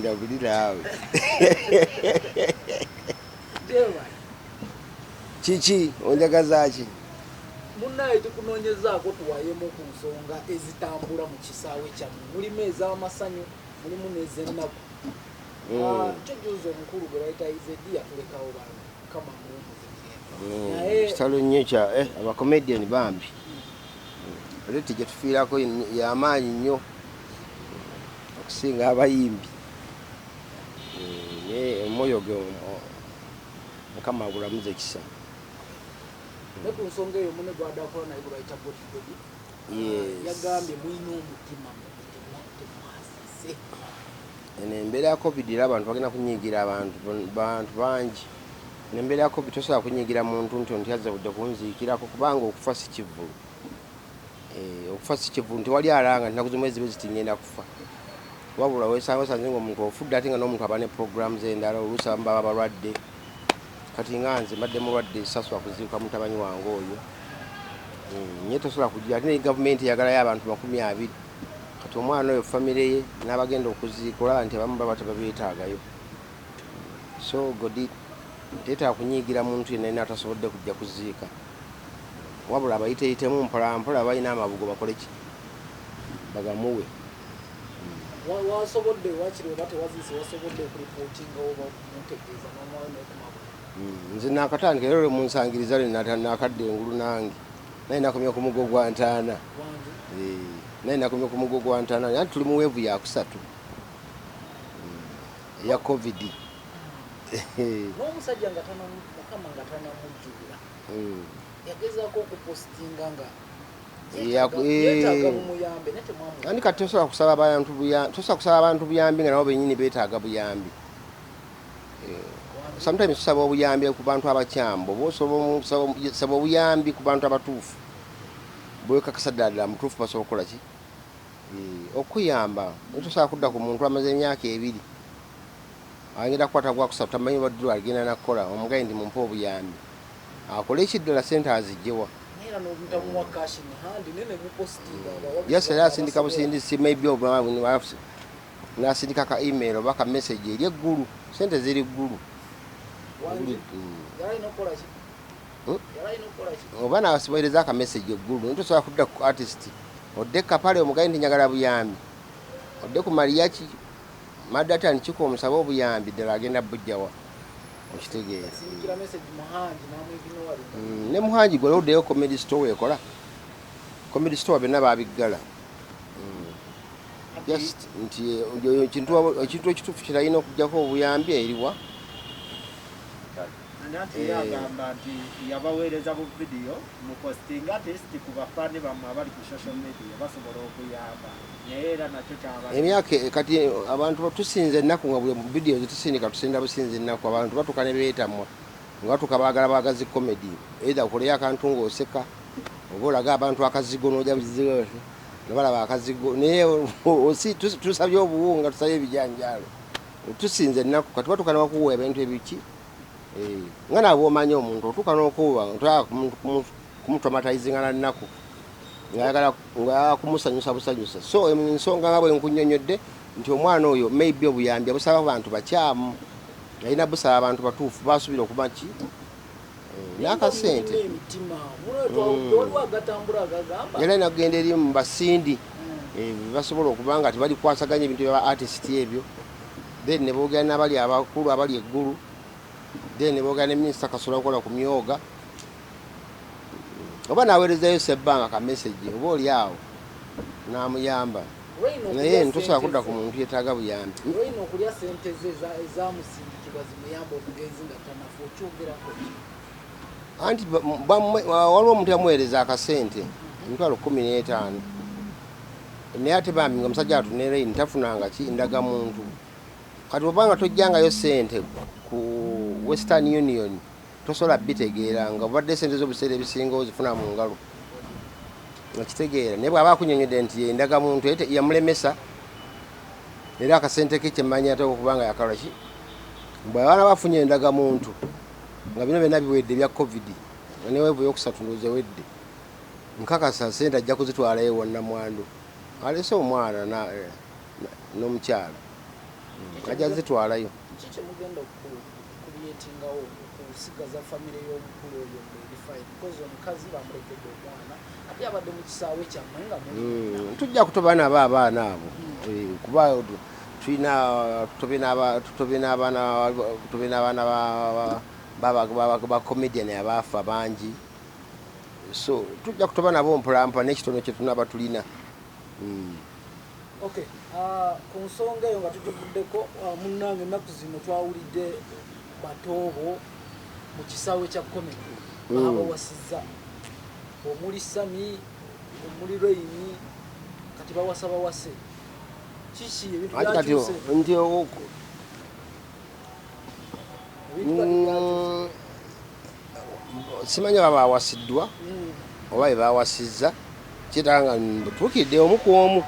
Ndabulirawe. Chichi onjagaza ki? Munnaye tukunoonyezaako tuwayemu ku nsonga ezitambula mu kisaawe kyammwe. Mulimu ez'amasanyu, mulimu n'ez'ennaku. Tujuza omukulu gwe bayita Izedi yatulekawo bantu kama mulungi. Kitalo nnyo kya abakomedian bambi. Oleti gye tufiirako y'amaanyi nnyo okusinga abayimbi. Omwoyo gwe Mukama agulamuze ekisa. Ne ku nsonga eyo munne gw'adakola naye gwe bayita Godfrey yagambye mulina omutima temwasise. Embeera ya COVID era abantu bagenda kunyiigira abantu bangi. Embeera ya COVID tosobola kunyiigira muntu nti yazze kudde kunziikirako kubanga okufa si kivulu. Okufa si kivulu tewali alanga nti nakuze mwezi beziti ngenda kufa. Wabula weesanga osanze ng'omuntu ofudde ate nga n'omuntu aba ne programs endala oluusi abamu baba balwadde. Kati nga nze mbadde mulwadde sasula kuziika mutabanyi wange oyo. Nye tosobola kujja ate ne gavumenti eyagalayo abantu 20. Kati omwana oyo famire ye n'abagenda okuziika olaba nti abamu baba tebabeetaagayo. So Godi teetaaga kunyiigira muntu yenna atasobodde kujja kuziika. Wabula abayiteeyitemu mpolampola balina amabugo bakole ki? Bagamuwe. Wasobodde wakiri oba tewaziise wasobodde okuripootinga oba mutegeeza n'omwana n'okumabugo. Nze nakatandika era munsangiriza nakadde engulu nange. Naye nakomye ku mugo gwa ntaana. Naye nakomye ku mugo gwa ntaana. Naye tuli mu weevu ya kusatu. Ya COVID. N'omusajja nga Mukama nga tanamujjulira. Yagezaako okupostinga nga yeetaaga mumuyambe naye temwamu. Ani kati tosobola kusaba abantu buyambi nga nabo bennyini beetaaga buyambi. Sometimes tusaba obuyambi ku bantu abakyambo, kusaba obuyambi ku bantu abatuufu. Bwekakasa ddala mutuufu basobola okukola ki? Okuyamba. Tosobola kudda ku muntu amaze emyaka 2. Agenda kukwata gwakusatu tamanyi baddu agenda nakukola omugaye ndi mumpa obuyambi. Akole ekiddala sente azigyewa. Yes, era asindika busindisi maybe nasindika ka email oba ka message eri eggulu. Sente ziri ggulu. Oba nasibolereza aka message eggulu. Ntosobola kudda ku artist. Odde kapale omugaye ndi njagala buyambi. Odde ku Mariachi Madata nchiko omusaba obuyambi ddala agenda bujjawa. Okitegeera. Ne Muhanji gwe oddeyo comedy store ekola. Comedy store bena babiggala. Just nti ekintu ekituufu kirayina okujjako obuyambi eriwa. Nati yagamba nti yabaweereza bu video mu posting artist ku bafani bamwe abali ku social media basobola okuyamba. Era nakyo kyaba. Emyaka kati abantu tusinze ennaku nga buli mu video zitusindika tusinda businze ennaku abantu batuka ne beetamwa. Nga tukabagala bagazi comedy. Either okoleyo akantu ng'oseka oba olaga abantu akazigo n'ojja bizigo nabalaba akazigo naye tusabye obuwunga tusabye ebijanjaalo. Tusinze ennaku kati batuka ne bakuwa ebintu ebiki. Nga nabo omanyi omuntu otuuka n'okuwa otwala kumutramatizinga na nnaku nga kumusanyusa busanyusa. So ensonga nga bwe nkunnyonnyodde nti omwana oyo maybe obuyambi abusaba abantu bakyamu yalina busaba abantu batuufu basuubira okuba ki n'akasente yalina kugenda eri mu basindi basobola okuba nga tebali kukwasaganya ebintu bya artist ebyo then ne boogera n'abali abakulu abali eggulu then ne boogera ne minisita Kasula okukola ku myoga oba naweerezayo sebbanga ka message oba oli awo n'amuyamba naye ntosobola kudda ku muntu yeetaaga buyambi. Olina okulya sente ze ezamusindikibwa zimuyamba omugenzi nga tanafu okyogerako. Anti waliwo omuntu yamuweereza akasente emitwalo 15 naye ate bambi nga omusajja atunera ntafunanga ki ndagamuntu. Kati obanga tojjangayo sente ku Western Union tosobola bitegeera nga obadde sente z'obuseera ebisinga ozifuna mu ngalo. Nakitegeera naye bw'aba akunnyonnyodde nti endagamuntu yamulemesa era akasente ke kyemmanyi ate okubanga yakalwa ki bw'abaana bafunye endagamuntu nga bino byonna biwedde bya COVID ne weevu y'okusatu ndowooza wedde nkakasa sente ajja kuzitwalayo wonna mwandu alese omwana n'omukyala ajja zitwalayo. Kiki mugenda kulyetingawo okusigaza famire y'omukulu oyo ng'eri fine because omukazi bamulekedde omwana ate abadde mu kisaawe kyammwe nga tujja kutoba nabo abaana abo kuba tutobe n'abaana ba comedian abaafa bangi, so tujja kutoba nabo mpolampola n'ekitono kye tunaba tulina. Okay, ku nsonga eyo nga tutuvuddeko munnange ennaku zino twawulidde batoobo mu kisaawe kya komedi babawasizza omuli Sami omuli Raini kati bawasa bawase kiki ebintu byakyuse nti simanya babawasiddwa oba bebawasizza kitanga tuukidde omu ku omu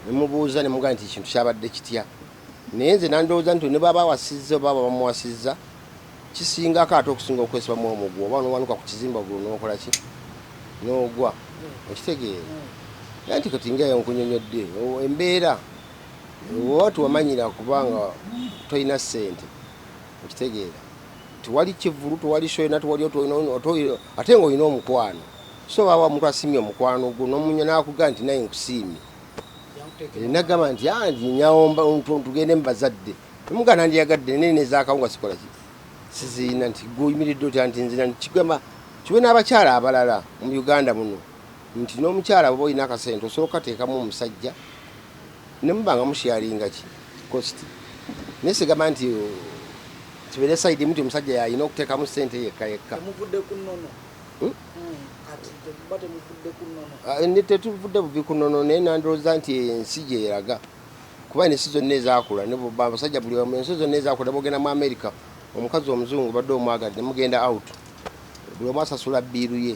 nemubuuza nemugaa nti ekintu kyabadde kitya, naye nze nandowooza nti ne baba bawasizza oba bamuwasizza kisingako ate okusinga okwesibamu omugwa oba nowanuka ku kizimba ogwo nokola ki n'ogwa okitegeera nti kati ngaeyo nkunyonyodde embeera oba tiwamanyira kubanga tolina ssente okitegeera tiwali kivulu tewali shoyina tewali ate ngaolina omukwano so baba omuntu asimye omukwano gwo nomunya nakugaa nti naye nkusiimye nagamba nti nyawomba tugende mubazadde nemugaa nandiyagadde nene nezakawo sikola ki siziina nti guyimiridde otya nti nzina kigamba kibe n'abakyala abalala mu Uganda muno nti n'omukyala baba olina akasente osobola okukateekamu omusajja nemubanga musharinga ki kosti naye sigamba nti kibeere saidi muti omusajja yalina okuteekamu sente yekka tetuvudde buvi ku nnono naye nandowooza nti ensi gyeraga kuba ensi zonna ezakula abasajja buli omu ensi zonna ezakula bogenda mu America omukazi omuzungu badde omwagadde nemugenda out buli omu asasula biiru ye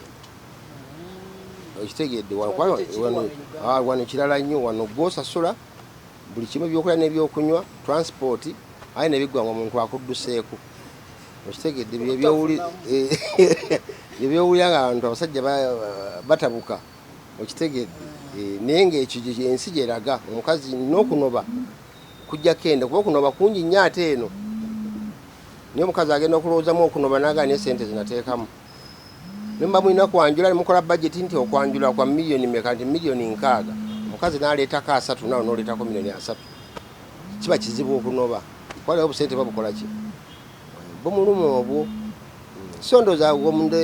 okitegedde wano kirala nnyo wano gwosasula buli kimu ebyokulya n'ebyokunywa transport aye nebiggwanga omuntu akudduseeku okitegedde ebyowulira nga abantu abasajja batabuka okitegedde naye ngaekyo ensi gyeraga omukazi n'okunoba kujja kenda kuba okunoba kungi nnyo ate eno naye omukazi agenda okulowoozamu okunoba naganya esente zinateekamu nemba mulina kwanjula nemukola budget nti okwanjula kwa millioni meka nti millioni 6 omukazi naleetako 3 nawe noleetako millioni 3 kiba kizibu okunoba kwaliwo obusente babukola ki bumuluma obwo so ndowooza omundu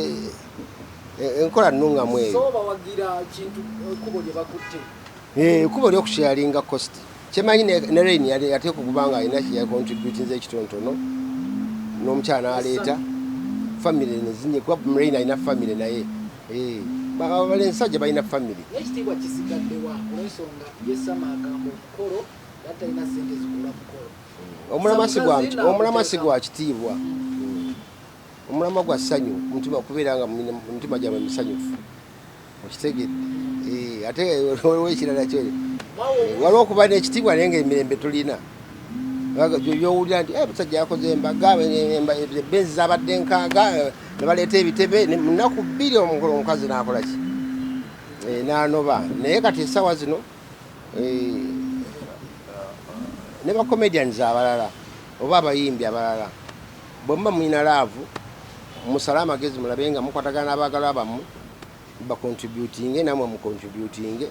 enkola nnungamu eyo ekubo lyokusharinga cost kyemanyi ne Raini yateeka okubanga alina kyeyacontributinze ekitontono n'omukyala naleeta family nezinye kuba Raini alina family naye balensajja balina family ekitiibwa kisigaddewa olwensonga yesama agamba omukolo yatalina sente zigula mukolo omulamasi gwa kitiibwa omulama gwa ssanyu mutima kubeera nga mutima gyabwe misanyufu okitegedde ate wekirala kyo waliwo okuba n'ekitiibwa naye nga emirembe tulina byowulira nti musajja yakoze embaga benzi zabadde 6 nebaleeta ebitebe munaku 2 omukazi nakola ki nanoba naye kati esawa zino ne bacomedians abalala oba abayimbi abalala bwemuba mulina laavu musale amagezi mulabe nga mukwatagana n'abaagala bammwe bacontributinge namwe mucontributinge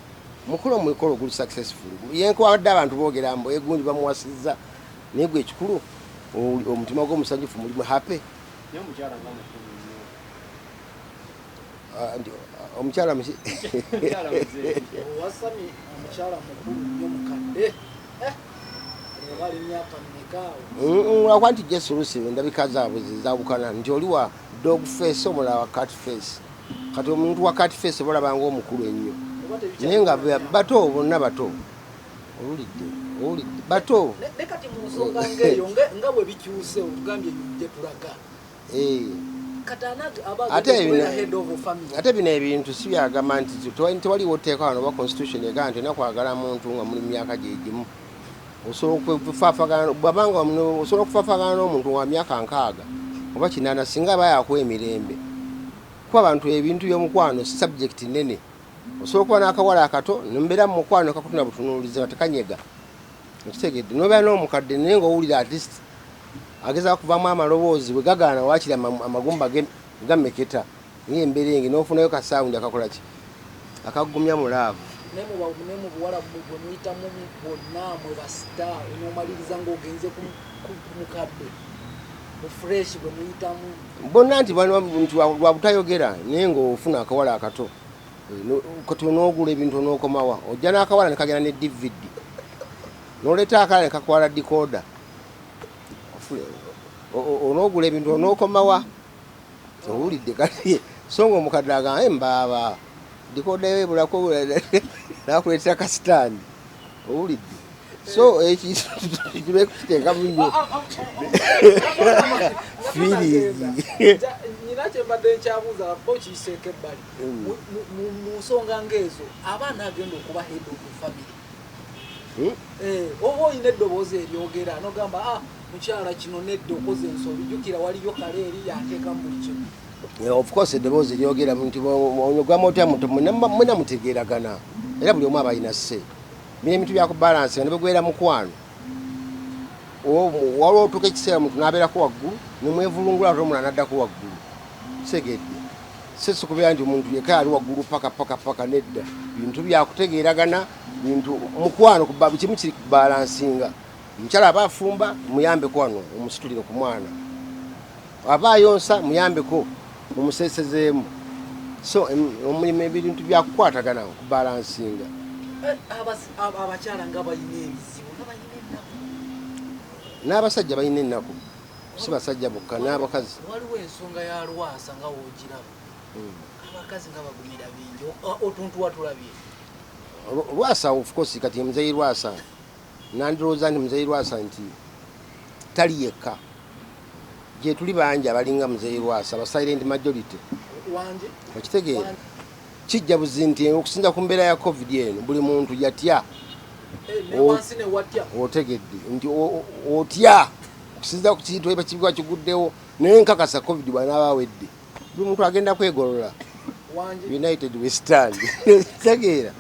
mukulu omukolo guli successful yenkwadde abantu boogera mbu egundi bamuwasizza naye gwe ekikulu omutima gw'omusanyufu mulimu happy omukyala wasami omukyala mukulu nnyo mukadde bali myaka mmeka wakwa nti jesulusi endabika zaabwe zizabukana nti oli wa dog face omulala wa cat face kati omuntu wa cat face bolabanga omukulu ennyo naye nga bato bonna bato owulidde bato ne kati mu nsonga ngeeyo nga bwe bikyuse ogambye gye tulaga ate bino ebintu si byagamba nti tewaliwo tteeka wano oba constitution egamba nti nakwagala muntu nga muli myaka gyegimu osobola okufaafagana n'omuntu wa myaka 6 oba 8 singa aba yakuwa emirembe kuba abantu ebintu by'omukwano si subject nene osobola okuba n'akawala akato nembeera mu mukwano kakutuna butunuulizi nga tekanyega okitegedde nobeera n'omukadde naye ng'owulira at least ageza kuvaamu amaloboozi bwe gagaana waakiri amagumba gameketa naye embeera enge n'ofunayo kasawundi akakola ki akagumya mu laavu ne mu buwala bwe muyitamu bonna mwe basita onomaliriza ng'ogenze ku mukadde mu fresh bwe muyitamu bonna nti lwa butayogera naye ng'ofuna akawala akato kati onoogula ebintu onookomawa ojja n'akawala ne kagenda ne DVD n'oleeta akala ne kakwala dikoda onoogula ebintu onookomawa owulidde kati so nga omukadde agamba mbaaba dikoda ebulako nakuleetera kasitaani owulidde so ekituekukiteeka munyo fiiringi nyina kyembadde nkyabuuza bo kiyiseeko ebbali mu nsonga ng'ezo abaana agenda okuba head of the family oba olina eddoboozi eryogera nogamba mukyala kino nedda okoze ensobi jjukira waliyo kale eri yateekamu buli kimu of course eddoboozi eryogera nti onyogwamu otya mwena mutegeeragana era buli omu aba alina sse bina ebintu byakubalansi nga ne begwera mukwano waliwo otuuka ekiseera muntu n'abeerako waggulu nemwevulungula ate omulala n'addako waggulu segedde sesi kubeera nti omuntu yeka ali waggulu paka nedda bintu byakutegeeragana bintu mukwano kimu kiri kubalansinga omukyala aba afumba muyambeko wano omusitulire ku mwana aba ayonsa muyambeko mumuseesezeemu so omulimu ebintu byakukwatagana okubalansinga abakyala nga balina ebizibu nga balina ennaku n'abasajja balina ennaku si basajja bokka n'abakazi waliwo ensonga ya lwasa nga woogiraba abakazi nga bagumira bingi otuntuwa tulabye lwasa of course kati muzeyi lwasa nandirowooza nti muzeyi lwasa nti tali yekka gye tuli bangi abalinga muzeyi lwasa aba silent majority wanje okitegeera kijja buzi nti okusinza ku mbeera ya covid eno buli muntu yatya newansi newatya otegedde nti otya okusinza ku kintu eba kibwa kiguddewo naye nkakasa covid bwanaaba awedde buli muntu agenda kwegolola united we stand tegeera